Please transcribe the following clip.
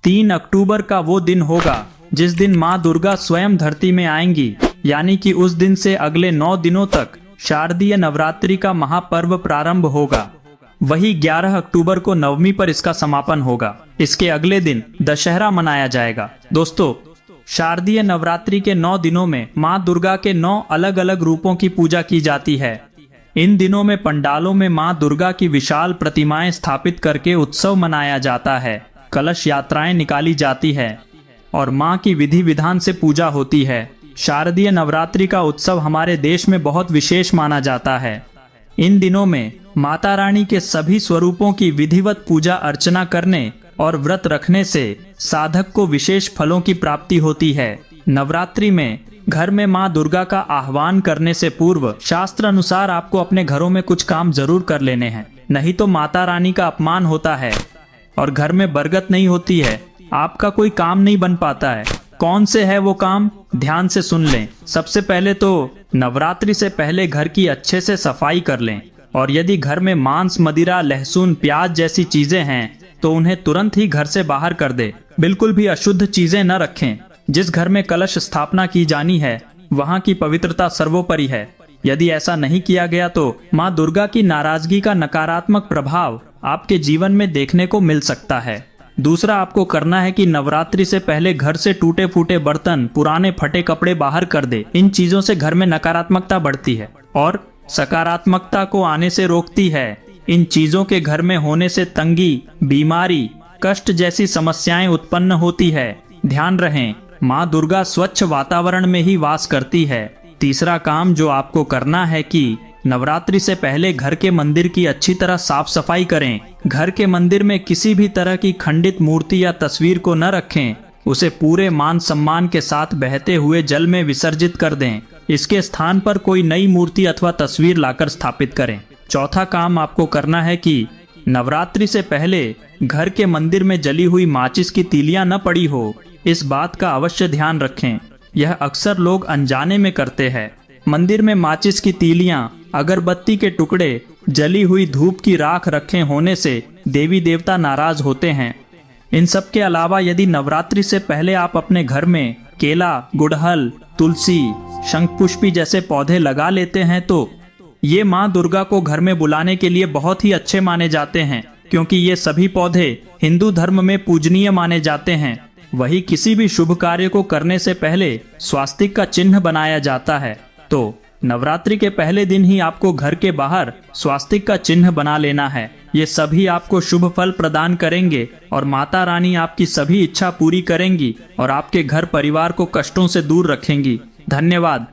3 अक्टूबर का वो दिन होगा जिस दिन माँ दुर्गा स्वयं धरती में आएंगी, यानी कि उस दिन से अगले 9 दिनों तक शारदीय नवरात्रि का महापर्व प्रारंभ होगा। वही 11 अक्टूबर को नवमी पर इसका समापन होगा। इसके अगले दिन दशहरा मनाया जाएगा। दोस्तों, शारदीय नवरात्रि के 9 दिनों में माँ दुर्गा के 9 अलग अलग रूपों की पूजा की जाती है। इन दिनों में पंडालों में माँ दुर्गा की विशाल प्रतिमाएं स्थापित करके उत्सव मनाया जाता है, कलश यात्राएं निकाली जाती है और माँ की विधि विधान से पूजा होती है। शारदीय नवरात्रि का उत्सव हमारे देश में बहुत विशेष माना जाता है। इन दिनों में माता रानी के सभी स्वरूपों की विधिवत पूजा अर्चना करने और व्रत रखने से साधक को विशेष फलों की प्राप्ति होती है। नवरात्रि में घर में माँ दुर्गा का आह्वान करने से पूर्व शास्त्र अनुसार आपको अपने घरों में कुछ काम जरूर कर लेने हैं, नहीं तो माता रानी का अपमान होता है और घर में बरकत नहीं होती है, आपका कोई काम नहीं बन पाता है। कौन से है वो काम, ध्यान से सुन लें। सबसे पहले तो नवरात्रि से पहले घर की अच्छे से सफाई कर लें और यदि घर में मांस, मदिरा, लहसुन, प्याज जैसी चीजें हैं तो उन्हें तुरंत ही घर से बाहर कर दे। बिल्कुल भी अशुद्ध चीजें न रखें। जिस घर में कलश स्थापना की जानी है वहाँ की पवित्रता सर्वोपरि है। यदि ऐसा नहीं किया गया तो माँ दुर्गा की नाराजगी का नकारात्मक प्रभाव आपके जीवन में देखने को मिल सकता है। दूसरा आपको करना है कि नवरात्रि से पहले घर से टूटे फूटे बर्तन, पुराने फटे कपड़े बाहर कर दे। इन चीजों से घर में नकारात्मकता बढ़ती है और सकारात्मकता को आने से रोकती है। इन चीजों के घर में होने से तंगी, बीमारी, कष्ट जैसी समस्याएं उत्पन्न होती है। ध्यान रहे, माँ दुर्गा स्वच्छ वातावरण में ही वास करती है। तीसरा काम जो आपको करना है कि नवरात्रि से पहले घर के मंदिर की अच्छी तरह साफ सफाई करें। घर के मंदिर में किसी भी तरह की खंडित मूर्ति या तस्वीर को न रखें। उसे पूरे मान सम्मान के साथ बहते हुए जल में विसर्जित कर दें। इसके स्थान पर कोई नई मूर्ति अथवा तस्वीर लाकर स्थापित करें। चौथा काम आपको करना है कि नवरात्रि से पहले घर के मंदिर में जली हुई माचिस की तीलियां न पड़ी हो, इस बात का अवश्य ध्यान रखें। यह अक्सर लोग अनजाने में करते हैं। मंदिर में माचिस की तीलियां, अगरबत्ती के टुकड़े, जली हुई धूप की राख रखे होने से देवी देवता नाराज होते हैं। इन सब के अलावा यदि नवरात्रि से पहले आप अपने घर में केला, गुड़हल, तुलसी, शंखपुष्पी जैसे पौधे लगा लेते हैं तो ये माँ दुर्गा को घर में बुलाने के लिए बहुत ही अच्छे माने जाते हैं, क्योंकि ये सभी पौधे हिंदू धर्म में पूजनीय माने जाते हैं। वही किसी भी शुभ कार्य को करने से पहले स्वास्तिक का चिन्ह बनाया जाता है। तो नवरात्रि के पहले दिन ही आपको घर के बाहर स्वास्तिक का चिन्ह बना लेना है। ये सभी आपको शुभ फल प्रदान करेंगे और माता रानी आपकी सभी इच्छा पूरी करेंगी और आपके घर परिवार को कष्टों से दूर रखेंगी। धन्यवाद।